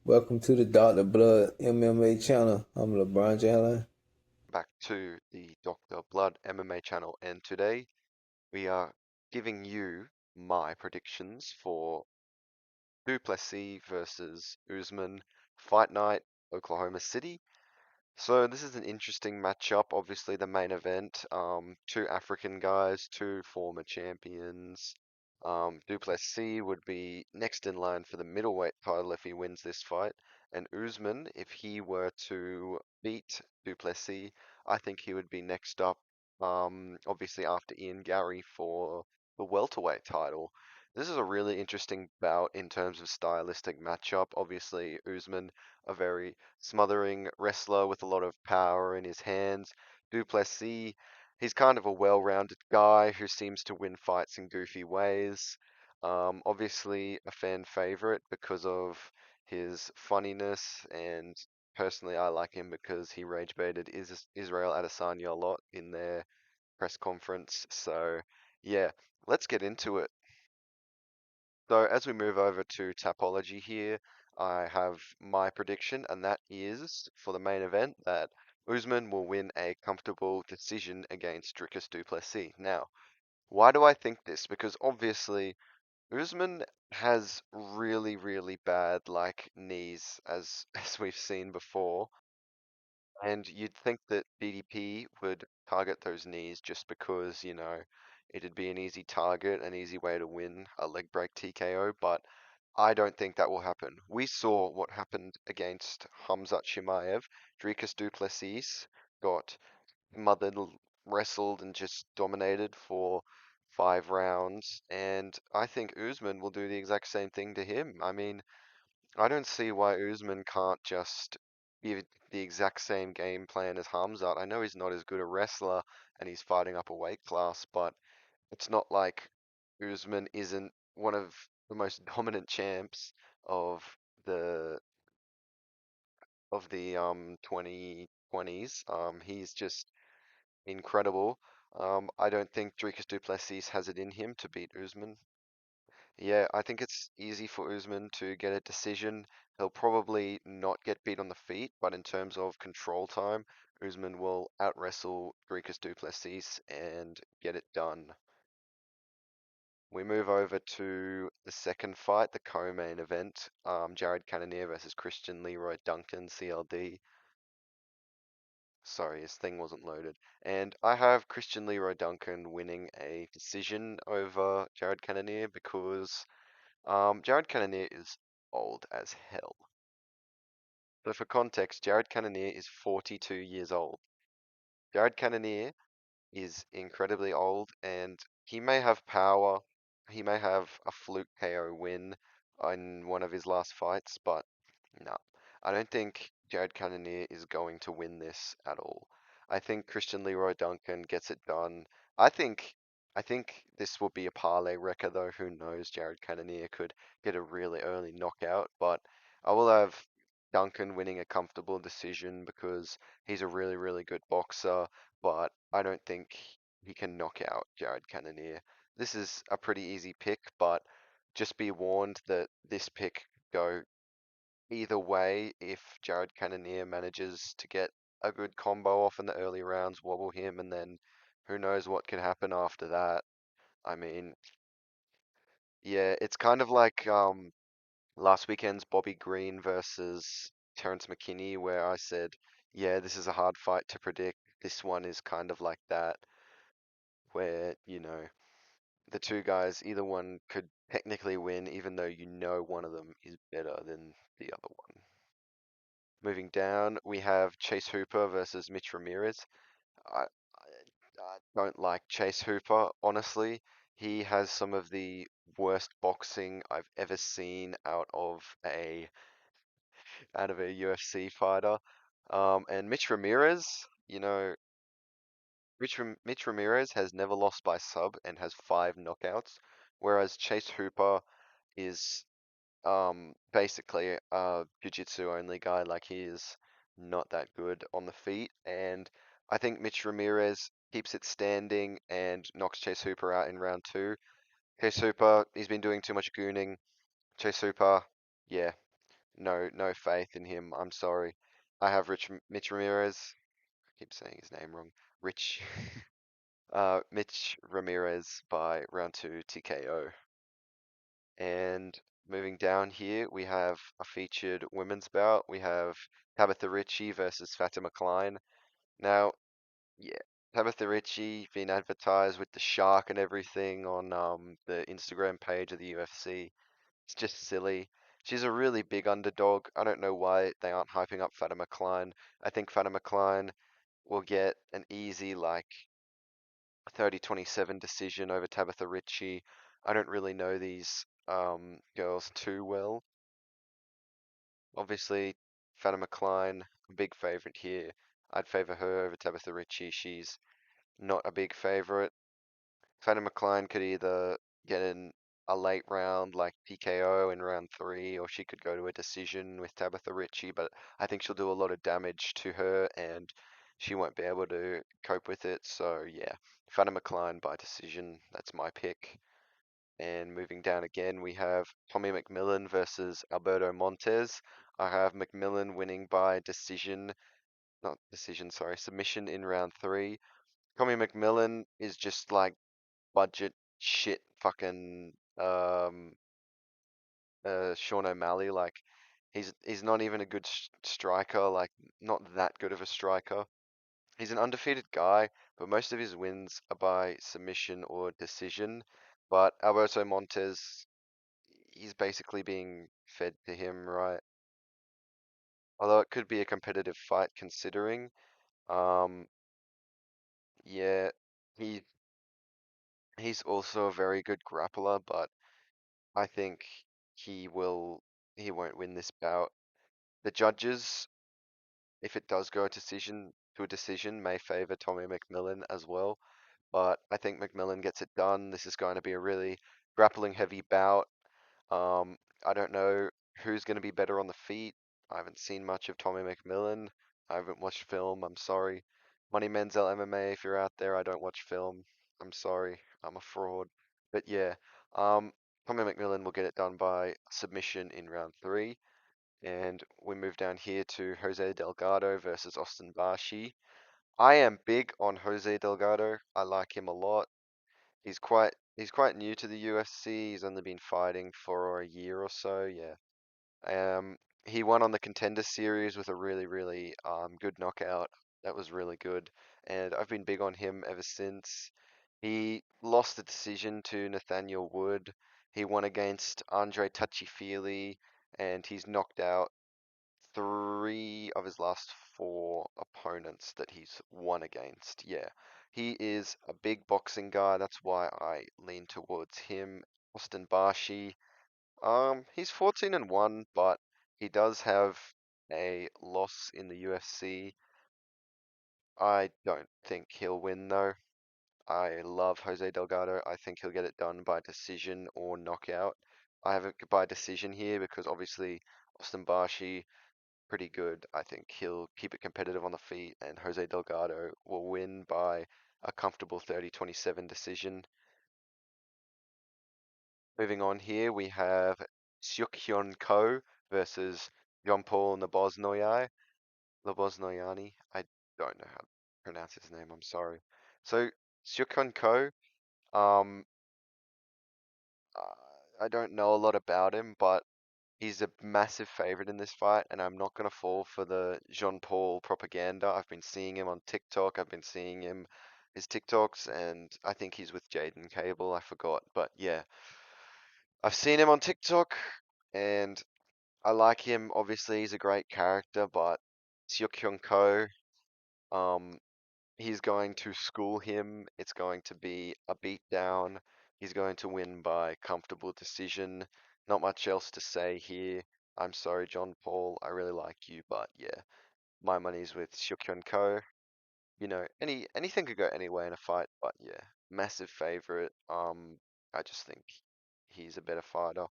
Welcome to the Dr. Blood MMA channel. I'm LeBron Jalen. Back to the Dr. Blood MMA channel, and today we are giving you my predictions for Plessis versus Usman Fight Night, Oklahoma City. So this is an interesting matchup. Obviously, the main event, two African guys, two former champions. Duplessis would be next in line for the middleweight title if he wins this fight, and Usman, if he were to beat Duplessis, I think he would be next up. Obviously after Ian Gary for the welterweight title. This is a really interesting bout in terms of stylistic matchup. Obviously, Usman, a very smothering wrestler with a lot of power in his hands. Duplessis, he's kind of a well-rounded guy who seems to win fights in goofy ways. Obviously a fan favorite because of his funniness, and personally I like him because he rage baited Israel Adesanya a lot in their press conference. So yeah, let's get into it. So as we move over to Tapology here, I have my prediction, and that is for the main event that Usman will win a comfortable decision against Dricus du Plessis. Now, why do I think this? Because obviously Usman has really, really bad knees, as as we've seen before. And you'd think that DDP would target those knees just because, it'd be an easy target, an easy way to win a leg break TKO, but I don't think that will happen. We saw what happened against Hamzat Chimaev. Dricus du Plessis got mothered, wrestled, and just dominated for 5 rounds, and I think Usman will do the exact same thing to him. I mean, I don't see why Usman can't just give the exact same game plan as Hamzat. I know he's not as good a wrestler and he's fighting up a weight class, but it's not like Usman isn't one of the most dominant champs of the the 2020s. He's just incredible. I don't think Dricus du Plessis has it in him to beat Usman. Yeah, I think it's easy for Usman to get a decision. He'll probably not get beat on the feet, but in terms of control time, Usman will out wrestle Dricus du Plessis and get it done. We move over to the second fight, the co-main event, Jared Cannonier versus Christian Leroy Duncan, CLD. Sorry, his thing wasn't loaded. And I have Christian Leroy Duncan winning a decision over Jared Cannonier because Jared Cannonier is old as hell. So for context, Jared Cannonier is 42 years old. Jared Cannonier is incredibly old, and he may have power. He may have a fluke KO win in one of his last fights, but no, I don't think Jared Cannonier is going to win this at all. I think Christian Leroy Duncan gets it done. I think I think this will be a parlay wrecker though. Who knows? Jared Cannonier could get a really early knockout, but I will have Duncan winning a comfortable decision because he's a really, really good boxer, but I don't think he can knock out Jared Cannonier. This is a pretty easy pick, but just be warned that this pick go either way if Jared Cannonier manages to get a good combo off in the early rounds, wobble him, and then who knows what can happen after that. I mean, yeah, it's kind of like last weekend's Bobby Green versus Terrence McKinney, where I said, yeah, this is a hard fight to predict. This one is kind of like that, where, the two guys, either one could technically win, even though you know one of them is better than the other one. Moving down, we have Chase Hooper versus Mitch Ramirez. I don't like Chase Hooper, honestly. He has some of the worst boxing I've ever seen out of a UFC fighter. And Mitch Ramirez, Mitch Ramirez has never lost by sub and has 5 knockouts, whereas Chase Hooper is basically a jiu-jitsu only guy. Like he is not that good on the feet, and I think Mitch Ramirez keeps it standing and knocks Chase Hooper out in round two. Chase Hooper, he's been doing too much gooning. Chase Hooper, yeah, no faith in him. I'm sorry. I have Mitch Ramirez. I keep saying his name wrong. Rich, Mitch Ramirez by round two TKO. And moving down here, we have a featured women's bout. We have Tabitha Ritchie versus Fatima Klein. Now, yeah, Tabitha Ritchie being advertised with the shark and everything on the Instagram page of the UFC. It's just silly. She's a really big underdog. I don't know why they aren't hyping up Fatima Klein. I think Fatima Klein will get an easy, like, 30-27 decision over Tabitha Ritchie. I don't really know these girls too well. Obviously, Fatima Klein, a big favorite here. I'd favor her over Tabitha Ritchie. She's not a big favorite. Fatima Klein could either get in a late round like PKO in round three, or she could go to a decision with Tabitha Ritchie, but I think she'll do a lot of damage to her and she won't be able to cope with it. So yeah, Fatima Klein by decision. That's my pick. And moving down again, we have Tommy McMillan versus Alberto Montes. I have McMillan winning by decision, not decision, sorry, submission in round three. Tommy McMillan is just like budget shit fucking Sean O'Malley. Like he's not even a good striker, like not that good of a striker. He's an undefeated guy, but most of his wins are by submission or decision. But Alberto Montes, he's basically being fed to him, right? Although it could be a competitive fight considering. Um, yeah, he he's also a very good grappler, but I think he will he won't win this bout. The judges, if it does go to a decision, may favor Tommy McMillan as well. But I think McMillan gets it done. This is going to be a really grappling heavy bout. I don't know who's going to be better on the feet. I haven't seen much of Tommy McMillan. I haven't watched film. I'm sorry. Money Menzel MMA, if you're out there, I don't watch film. I'm sorry. I'm a fraud. But yeah, um, Tommy McMillan will get it done by submission in round three. And we move down here to Jose Delgado versus Austin Barshi. I am big on Jose Delgado. I like him a lot. He's quite new to the UFC. He's only been fighting for a year or so. Yeah. He won on the Contender Series with a really good knockout. That was really good, and I've been big on him ever since. He lost the decision to Nathaniel Wood. He won against Andre Touchy-Feely, and he's knocked out three of his last four opponents that he's won against. Yeah, he is a big boxing guy. That's why I lean towards him. Austin Barshi. He's 14-1, but he does have a loss in the UFC. I don't think he'll win though. I love Jose Delgado. I think he'll get it done by decision or knockout. I have it by decision here because obviously Austin Barshi pretty good. I think he'll keep it competitive on the feet, and Jose Delgado will win by a comfortable 30-27 decision. Moving on here, we have Seokhyun Ko versus Jean-Paul Loboznoyani. I don't know how to pronounce his name. I'm sorry. So Seokhyun Ko, um, I don't know a lot about him, but he's a massive favorite in this fight, and I'm not going to fall for the Jean Paul propaganda. I've been seeing him on TikTok. I've been seeing his TikToks, and I think he's with Jaden Cable. I forgot, but yeah, I've seen him on TikTok, and I like him. Obviously, he's a great character, but Seok Hyun Ko, um, he's going to school him. It's going to be a beatdown. He's going to win by comfortable decision. Not much else to say here. I'm sorry, John Paul. I really like you, but yeah, my money's with Seokhyun Ko. Anything could go anywhere in a fight, but yeah, massive favorite. I just think he's a better fighter.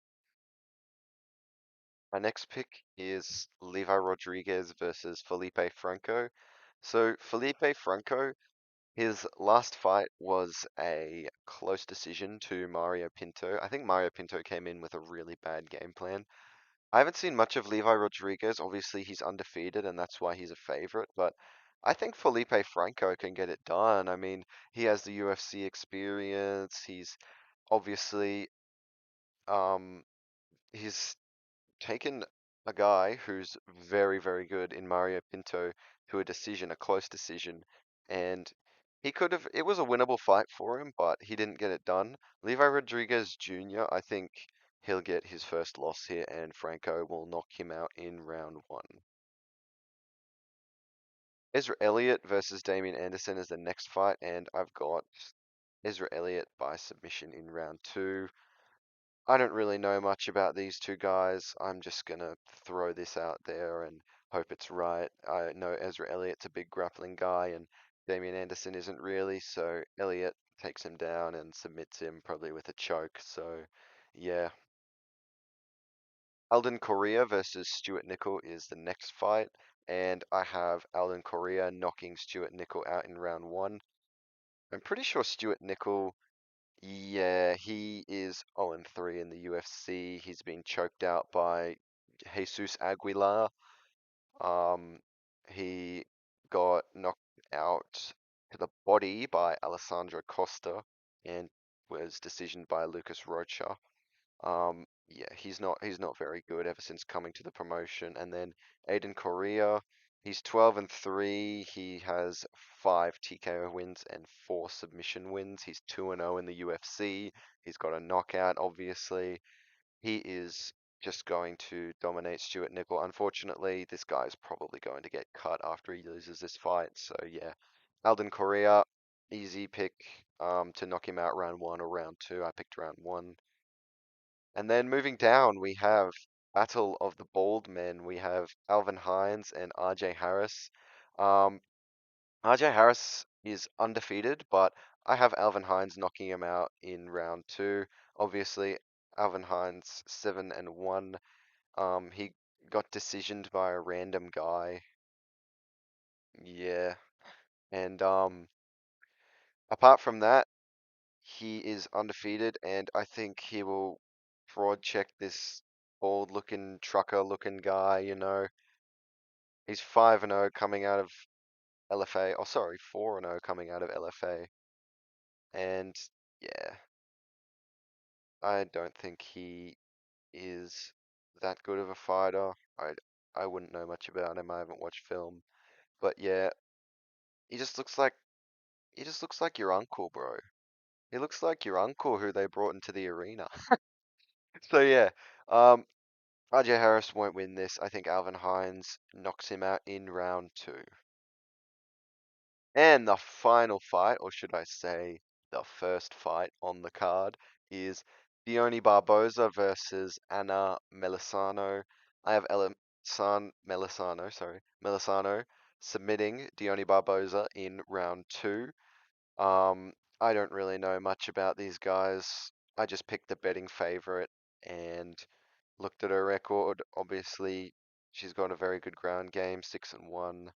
My next pick is Levi Rodriguez versus Felipe Franco. So Felipe Franco, his last fight was a close decision to Mario Pinto. I think Mario Pinto came in with a really bad game plan. I haven't seen much of Levi Rodriguez. Obviously, he's undefeated, and that's why he's a favorite. But I think Felipe Franco can get it done. I mean, he has the UFC experience. Obviously, um, he's taken a guy who's very, very good in Mario Pinto to a decision, a close decision, and he could have, it was a winnable fight for him, but he didn't get it done. Levi Rodriguez Jr., I think he'll get his first loss here, and Franco will knock him out in round one. Ezra Elliott versus Damian Anderson is the next fight, and I've got Ezra Elliott by submission in round two. I don't really know much about these two guys. I'm just gonna throw this out there and hope it's right. I know Ezra Elliott's a big grappling guy and Damian Anderson isn't really, so Elliott takes him down and submits him probably with a choke. So yeah. Alden Correa versus Stuart Nickel is the next fight, and I have Alden Correa knocking Stuart Nickel out in round one. I'm pretty sure Stuart Nickel, yeah, he is 0-3 in the UFC. He's been choked out by Jesus Aguilar. Um, he got knocked out to the body by Alessandro Costa and was decisioned by Lucas Rocha. Yeah, he's not very good ever since coming to the promotion. And then Aiden Correa, he's 12-3. He has 5 TKO wins and 4 submission wins. He's 2-0 in the UFC. He's got a knockout, obviously. He is just going to dominate Stuart Nickel. Unfortunately, this guy is probably going to get cut after he loses this fight. So yeah, Alden Correa, easy pick to knock him out round one or round two. I picked round one. And then moving down, we have Battle of the Bald Men. We have Alvin Hines and RJ Harris. Um, RJ Harris is undefeated, but I have Alvin Hines knocking him out in round two. Obviously, Alvin Hines 7-1. He got decisioned by a random guy. Yeah, and apart from that, he is undefeated, and I think he will fraud check this bald looking trucker looking guy, you know. He's 5-0 coming out of LFA. Oh, sorry, 4-0 coming out of LFA. And yeah, I don't think he is that good of a fighter. I wouldn't know much about him. I haven't watched film. But yeah, he just looks like he just looks like your uncle, bro. He looks like your uncle who they brought into the arena. So yeah, um, RJ Harris won't win this. I think Alvin Hines knocks him out in round two. And the final fight, or should I say the first fight on the card, is Dione Barboza versus Anna Melisano. I have Melisano submitting Dione Barboza in round two. Um, I don't really know much about these guys. I just picked the betting favorite and looked at her record. Obviously, she's got a very good ground game, 6-1.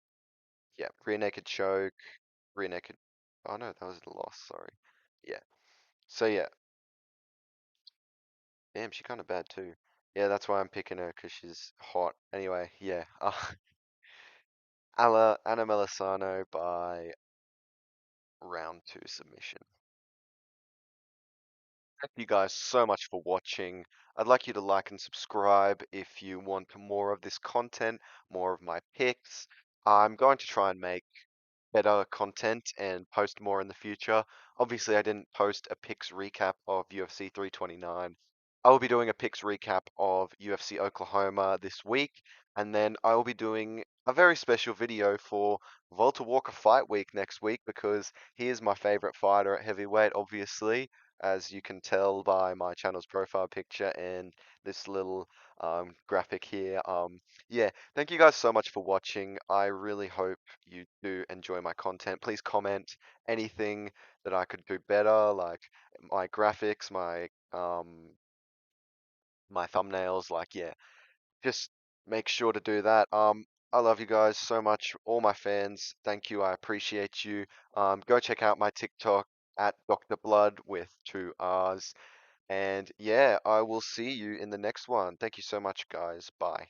Yeah, rear naked choke, rear naked. Oh no, that was the loss. Sorry. Yeah. So yeah, damn, she's kind of bad too. Yeah, that's why I'm picking her because she's hot. Anyway, yeah. Anna Melisano by round two submission. Thank you guys so much for watching. I'd like you to like and subscribe if you want more of this content, more of my picks. I'm going to try and make better content and post more in the future. Obviously, I didn't post a picks recap of UFC 329. I will be doing a picks recap of UFC Oklahoma this week, and then I will be doing a very special video for Volta Walker Fight Week next week because he is my favorite fighter at heavyweight, obviously, as you can tell by my channel's profile picture and this little graphic here. Yeah, thank you guys so much for watching. I really hope you do enjoy my content. Please comment anything that I could do better, like my graphics, my thumbnails, like yeah, just make sure to do that. I love you guys so much, all my fans. Thank you. I appreciate you. Go check out my TikTok at Dr. Blood with 2 R's. And yeah, I will see you in the next one. Thank you so much, guys. Bye.